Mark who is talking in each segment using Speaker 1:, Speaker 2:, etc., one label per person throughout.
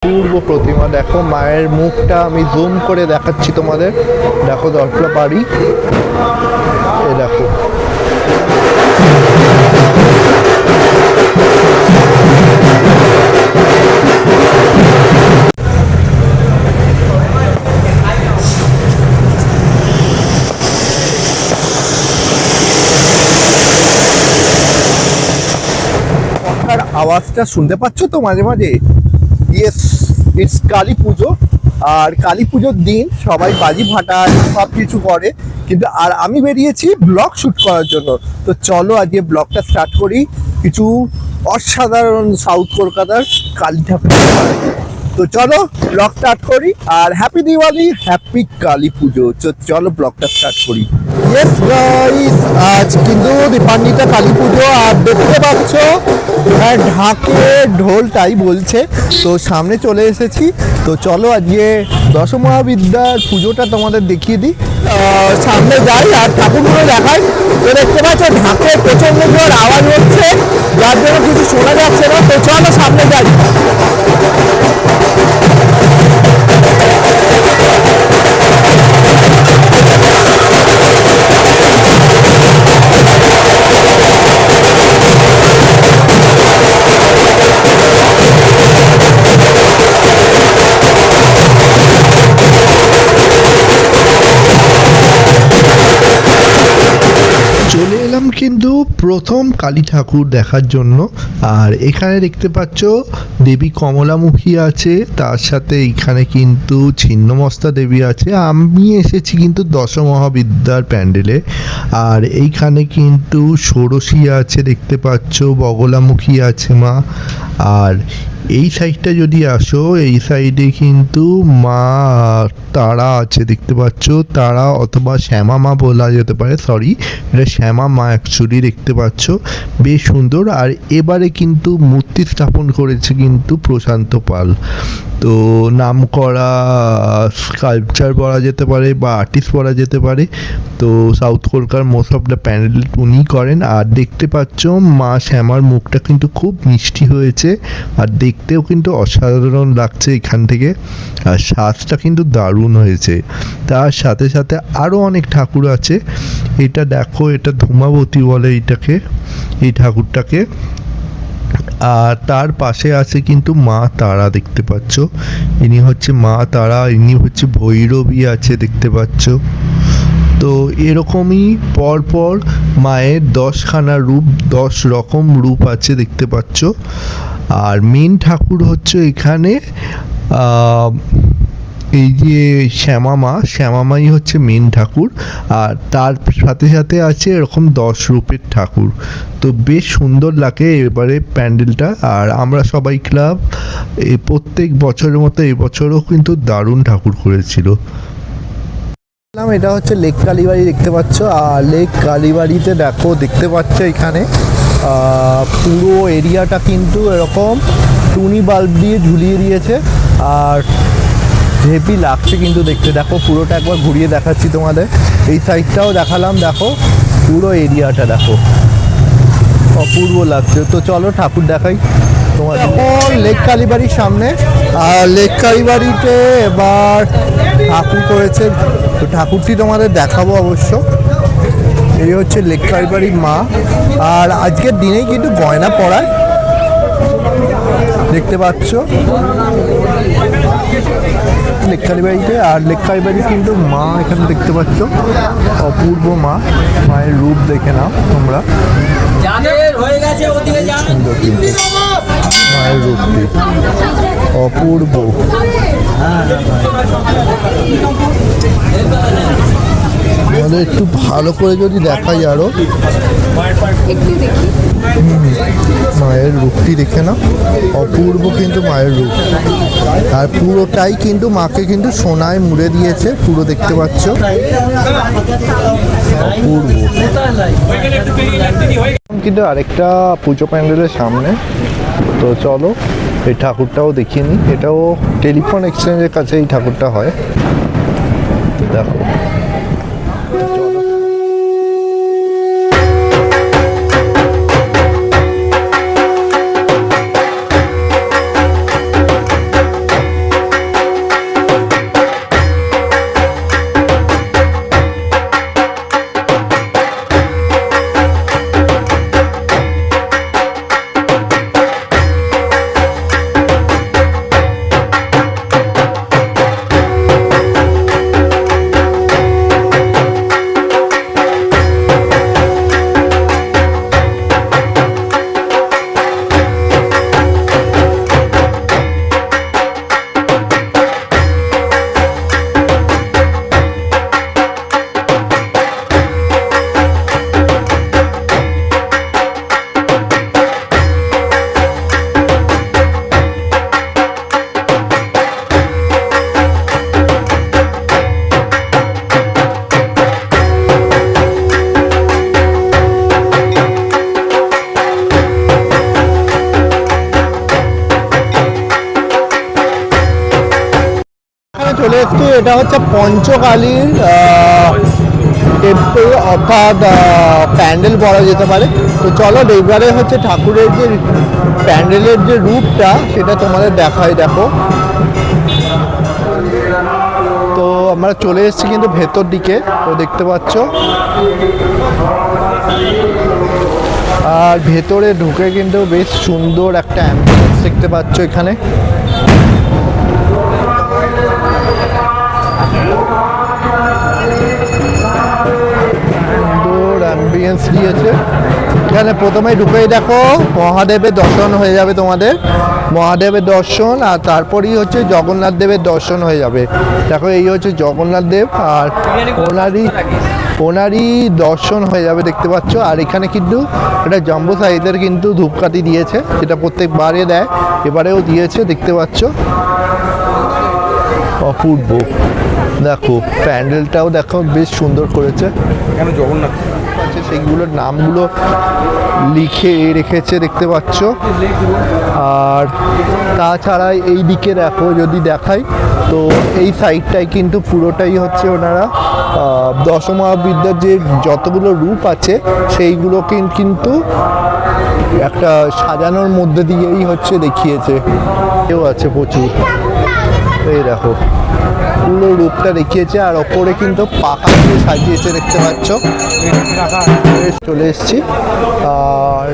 Speaker 1: পূর্ব প্রতিমা দেখো, মায়ের মুখটা আমি জুম করে দেখাচ্ছি তোমাদের। দেখো যতটা পারি, এ দেখো। আওয়াজটা শুনতে পাচ্ছ তো মাঝে মাঝে? ইয়েস, ইটস কালী পুজো। আর কালী পুজোর দিন সবাই বাজি ফাটায়, সব কিছু করে, কিন্তু আর আমি বেরিয়েছি ব্লগ শ্যুট করার জন্য। তো চলো আজকে ব্লগটা স্টার্ট করি কিছু অসাধারণ সাউথ কলকাতার কালী ঠাকুর। তো চলো ব্লগ স্টার্ট করি। আর হ্যাপি দিওয়ালি, হ্যাপি কালী পুজো। চলো ব্লগটা স্টার্ট করি। ইয়েস গাইস, আজ কিন্তু দীপান্বিতা কালী পুজো। আর দেখতে পাচ্ছ ঢাকে ঢোলটাই বলছে। তো সামনে চলে এসেছি। তো চলো আজকে দশমহাবিদ্যার পুজোটা তোমাদের দেখিয়ে দিই। সামনে যাই আর ঠাকুরগুলো দেখাই। তো দেখতে পাচ্ছ ঢাকে প্রচন্ড জোর আওয়াজ হচ্ছে, যার জন্য কিছু শোনা যাচ্ছে না। তো চলো সামনে যাই। চলে এলাম কিন্তু প্রথম কালী ঠাকুর দেখার জন্য। আর এখানে দেখতে পাচ্ছ দেবী কমলামুখী আছে, তার সাথে এখানে কিন্তু ছিন্নমস্তা দেবী আছে। আমি এসেছি কিন্তু দশমহাবিদ্যার প্যান্ডেলে। আর এইখানে কিন্তু ষোড়শী আছে, দেখতে পাচ্ছ বগলামুখী আছে মা। আর এই সাইডটা যদি আসো, এই সাইডে কিন্তু মা তারা আছে, দেখতে পাচ্ছ। তারা অথবা শ্যামা মা বলা যেতে পারে, সরি এটা শ্যামা মা অ্যাকচুয়ালি, দেখতে পাচ্ছ বেশ সুন্দর। আর এবারে কিন্তু মূর্তি স্থাপন করেছে কিন্তু প্রশান্ত পাল। তো নাম করা স্কাল্পচার বলা যেতে পারে বা আর্টিস্ট বলা যেতে পারে। তো সাউথ কলকাতার মোস্ট অফ দ্য প্যান্ডেল উনিই করেন। আর দেখতে পাচ্ছ মা শ্যামার মুখটা কিন্তু খুব মিষ্টি হয়েছে, আর দেখতেও কিন্তু অসাধারণ লাগছে এখান থেকে। আর সাজটা কিন্তু দারুণ হয়েছে। তার সাথে সাথে আরও অনেক ঠাকুর আছে। এটা দেখো, এটা ধূমাবতী বলে এইটাকে, এই ঠাকুরটাকে। আর তার পাশে আছে কিন্তু মা তারা, দেখতে পাচ্ছ ইনি হচ্ছে মা তারা, ইনি হচ্ছে ভৈরবী আছে, দেখতে পাচ্ছ। তো এরকমই পরপর মায়ের 10খানা রূপ, 10 রকম রূপ আছে, দেখতে পাচ্ছ। আর মেন ঠাকুর হচ্ছে এখানে এই যে শ্যামামাই হচ্ছে মেন ঠাকুর। আর তার সাথে সাথে আছে এরকম 10 রূপের ঠাকুর। তো বেশ সুন্দর লাগে এবারে প্যান্ডেলটা। আর আমরা সবাই ক্লাব এই প্রত্যেক বছরের মতো এবছরও কিন্তু দারুণ ঠাকুর করেছিল। এটা হচ্ছে লেক কালীবাড়ি, দেখতে পাচ্ছ। আর লেক কালীবাড়িতে দেখো, দেখতে পাচ্ছ এখানে পুরো এরিয়াটা কিন্তু এরকম টুনি বাল্ব দিয়ে ঝুলিয়ে দিয়েছে। আর হেভি লাগছে কিন্তু দেখতে। দেখো পুরোটা একবার ঘুরিয়ে দেখাচ্ছি তোমাদের, এই সাইডটাও দেখালাম। দেখো পুরো এরিয়াটা দেখো, অপূর্ব লাগছে। তো চলো ঠাকুর দেখাই তোমাদের। লেক কালীবাড়ির সামনে। আর লেক কালীবাড়িতে এবার ঠাকুর করেছে, তো ঠাকুরটি তোমাদের দেখাবো অবশ্য। এই হচ্ছে লেক কালীবাড়ির মা। আর আজকের দিনেই কিন্তু গয়না পরায়, দেখতে পাচ্ছ লেক কালীবাড়িতে। আর লেক কালীবাড়ি কিন্তু মা এখানে দেখতে পাচ্ছ, অপূর্ব মা। মায়ের রূপ দেখে নাও তোমরা, সুন্দর কিন্তু মায়ের রূপটি অপূর্ব। আমাদের একটু ভালো করে যদি দেখাই আরো, মায়ের রূপটি দেখে না, অপূর্ব কিন্তু মায়ের রূপ। আর পুরোটাই কিন্তু মাকে কিন্তু সোনায় মুড়ে দিয়েছে পুরো, দেখতে পাচ্ছ অপূর্ব। কিন্তু আরেকটা পুজো প্যান্ডেলের সামনে। তো চলো এই ঠাকুরটাও দেখিয়ে নিই। এটাও টেলিফোন এক্সচেঞ্জের কাছে এই ঠাকুরটা হয়, দেখো।
Speaker 2: চলে এসেছি, এটা হচ্ছে পঞ্চকালীর টেম্পল অর্থাৎ প্যান্ডেল বলা যেতে পারে। তো চলো এবারে হচ্ছে ঠাকুরের যে প্যান্ডেলের যে রূপটা সেটা তোমাদের দেখাই। দেখো, তো আমরা চলে এসেছি কিন্তু ভেতর দিকে, তো দেখতে পাচ্ছ। আর ভেতরে ঢুকে কিন্তু বেশ সুন্দর একটা অ্যাম্বিয়েন্স দেখতে পাচ্ছ এখানে। সুন্দর অ্যাম্বিয়েন্স দিয়েছে এখানে। প্রথমে ঢুকেই দেখো মহাদেবের দর্শন হয়ে যাবে তোমাদের, মহাদেবের দর্শন, আর তারপরেই হচ্ছে জগন্নাথ দেবের দর্শন হয়ে যাবে। দেখো এই হচ্ছে জগন্নাথ দেব, আর ওনারই দর্শন হয়ে যাবে দেখতে পাচ্ছ। আর এখানে কিন্তু একটা জাম্বো সাইজের কিন্তু ধূপকাঠি দিয়েছে, যেটা প্রত্যেকবারে দেয়, এবারেও দিয়েছে দেখতে পাচ্ছ। অপূর্ব। দেখো প্যান্ডেলটাও দেখো বেশ সুন্দর করেছে,
Speaker 3: এখানে জগন্নাথ
Speaker 2: সেইগুলোর নামগুলো লিখে রেখেছে দেখতে পাচ্ছ। আর তাছাড়া এই দিকে দেখো, যদি দেখাই তো এই সাইডটাই কিন্তু পুরোটাই হচ্ছে ওনারা দশমহাবিদ্যার যে যতগুলো রূপ আছে সেইগুলো কিন্তু একটা সাজানোর মধ্যে দিয়েই হচ্ছে দেখিয়েছে। কেউ আছে প্রচুর, এই দেখো পুরো রূপটা দেখিয়েছে। আর ওপরে কিন্তু পাখা দিয়ে সাজিয়েছে দেখতে পাচ্ছ। চলে এসছি আর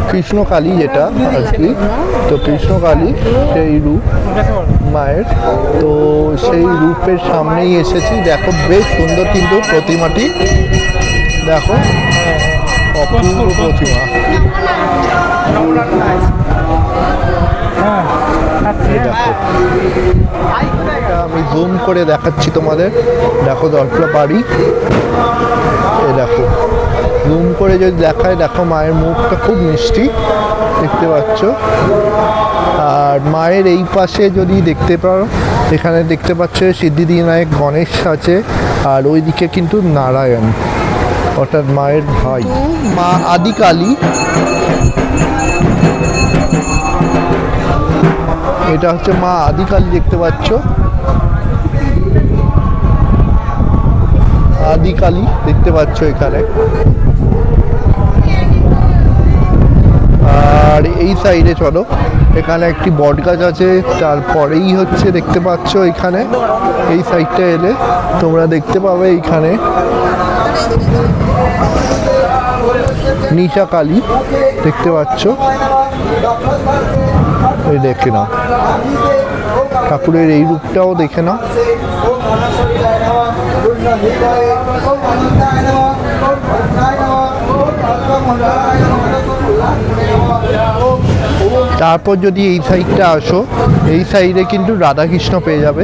Speaker 2: কৃষ্ণকালী যেটা আর কি, তো কৃষ্ণকালী সেই রূপ মায়ের, তো সেই রূপের সামনেই এসেছি। দেখো বেশ সুন্দর কিন্তু প্রতিমাটি, দেখো অপূর্ব প্রতিমা। দেখো আমি জুম করে দেখাচ্ছি তোমাদের, দেখো দরজা বাড়ি, এ দেখো জুম করে যদি দেখায়, দেখো মায়ের মুখটা খুব মিষ্টি দেখতে পাচ্ছ। আর মায়ের এই পাশে যদি দেখতে পারো, এখানে দেখতে পাচ্ছ সিদ্ধিবিনায়ক গণেশ আছে, আর ওইদিকে কিন্তু নারায়ণ অর্থাৎ মায়ের ভাই। মা আদিকালী, এটা হচ্ছে মা আদিকালী দেখতে পাচ্ছ, আদিকালী দেখতে পাচ্ছ এখানে। আর এই সাইডে চলো, এখানে একটি বট গাছ আছে, তারপরেই হচ্ছে দেখতে পাচ্ছ এখানে এই সাইডটা এলে তোমরা দেখতে পাবে এইখানে নিশা কালী দেখতে পাচ্ছ। এই দেখে নাও ঠাকুরের এই রূপটাও দেখে নাও। তারপর যদি এই সাইডটা আসো, এই সাইডে কিন্তু রাধাকৃষ্ণ পেয়ে যাবে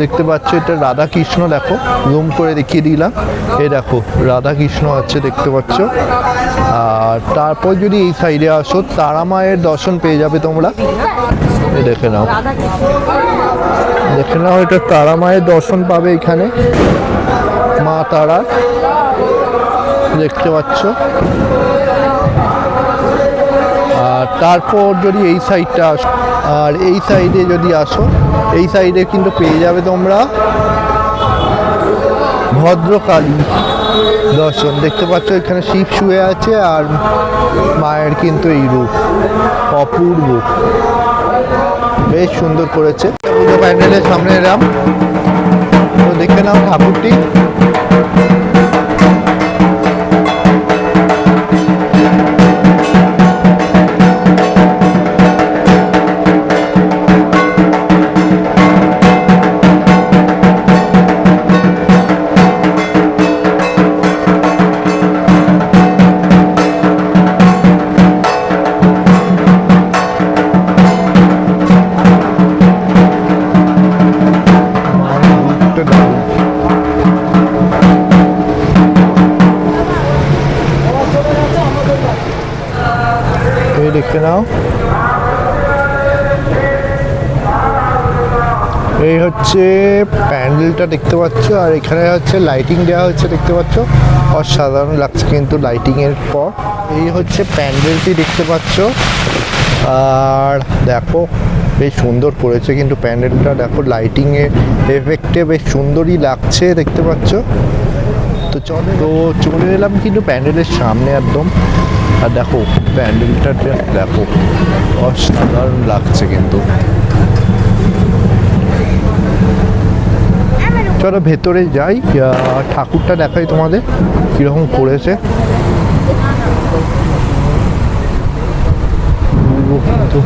Speaker 2: দেখতে পাচ্ছ। এটা রাধাকৃষ্ণ, দেখো জুম করে দেখিয়ে দিলাম, এই দেখো রাধাকৃষ্ণ আছে দেখতে পাচ্ছ। আর তারপর যদি এই সাইডে আসো, তারা মায়ের দর্শন পেয়ে যাবে তোমরা, এই দেখে নাও, দেখে নাও এটা তারা মায়ের দর্শন পাবে এখানে, মা তারা দেখতে পাচ্ছ। আর তারপর যদি এই সাইডটা আসো, আর এই সাইডে যদি আসো, এই সাইডে কিন্তু পেয়ে যাবে তোমরা ভদ্রকালী দর্শন দেখতে পাচ্ছ। এখানে শিব শুয়ে আছে, আর মায়ের কিন্তু এই রূপ অপূর্ব, বেশ সুন্দর করেছে। পুজো প্যান্ডেলের সামনে এলাম, তো দেখে নাও ঠাকুরটি। দেখতে নাও, এই হচ্ছে প্যান্ডেলটা দেখতে পাচ্ছ। আর এখানে হচ্ছে লাইটিং দেওয়া হচ্ছে দেখতে পাচ্ছ, অসাধারণ লাগছে কিন্তু লাইটিং এর পর। এই হচ্ছে প্যান্ডেলটি দেখতে পাচ্ছ। আর দেখো বেশ সুন্দর করেছে কিন্তু প্যান্ডেলটা দেখো, লাইটিংয়ের এফেক্টে বেশ সুন্দরই লাগছে দেখতে পাচ্ছ। তো চলে এলাম কিন্তু প্যান্ডেলের সামনে একদম। আর দেখো প্যান্ডেলটা দেখো, অসাধারণ লাগছে কিন্তু। চলো ভেতরে যাই, ঠাকুরটা দেখাই তোমাদের কীরকম করেছে। কিন্তু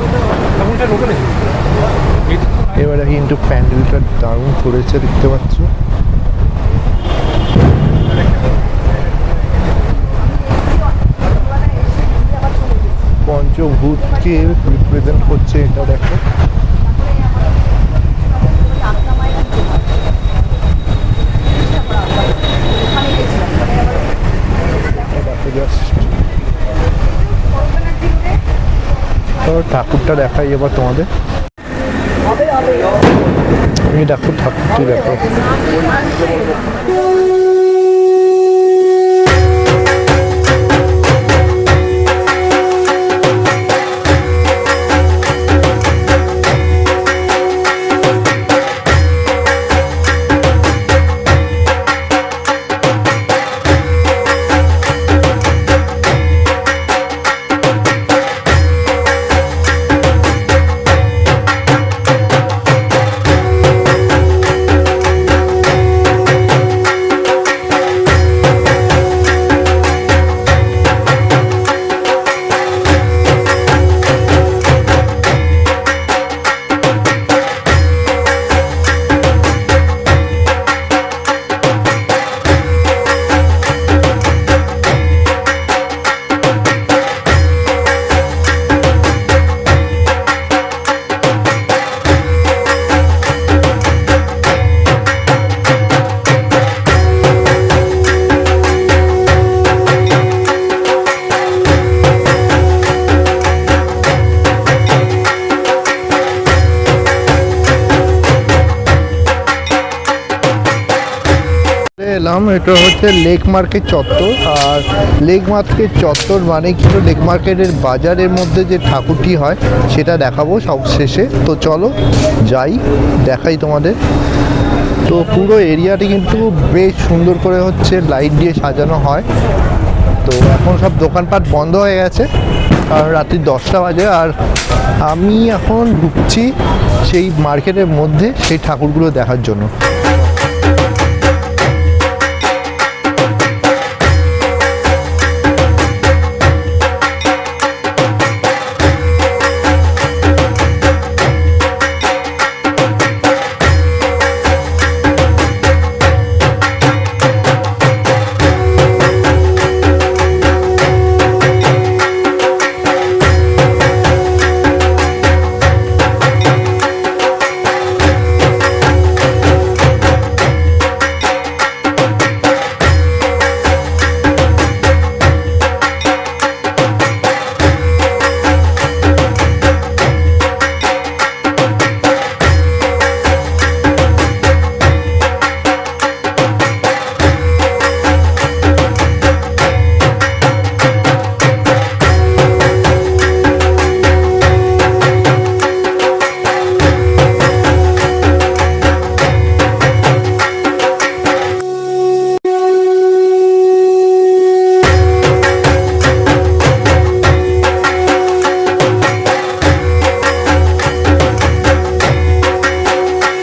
Speaker 2: এবারে কিন্তু প্যান্ডেলটা দারুণ করেছে দেখতে পাচ্ছ। পঞ্চভূতকে রিপ্রেজেন্ট করছে এটা দেখো। ঠাকুরটা দেখাই এবার তোমাদের। তুমি দেখো ঠাকুরটি দেখো। এলাম, এটা হচ্ছে লেক মার্কেট চত্বর। আর লেক মার্কেট চত্বর মানে কিন্তু লেক মার্কেটের বাজারের মধ্যে যে ঠাকুরটি হয় সেটা দেখাবো সব শেষে। তো চলো যাই, দেখাই তোমাদের। তো পুরো এরিয়াটি কিন্তু বেশ সুন্দর করে হচ্ছে লাইট দিয়ে সাজানো হয়। তো এখন সব দোকানপাট বন্ধ হয়ে গেছে কারণ রাত্রি 10টা বাজে। আর আমি এখন ঢুকছি সেই মার্কেটের মধ্যে সেই ঠাকুরগুলো দেখার জন্য।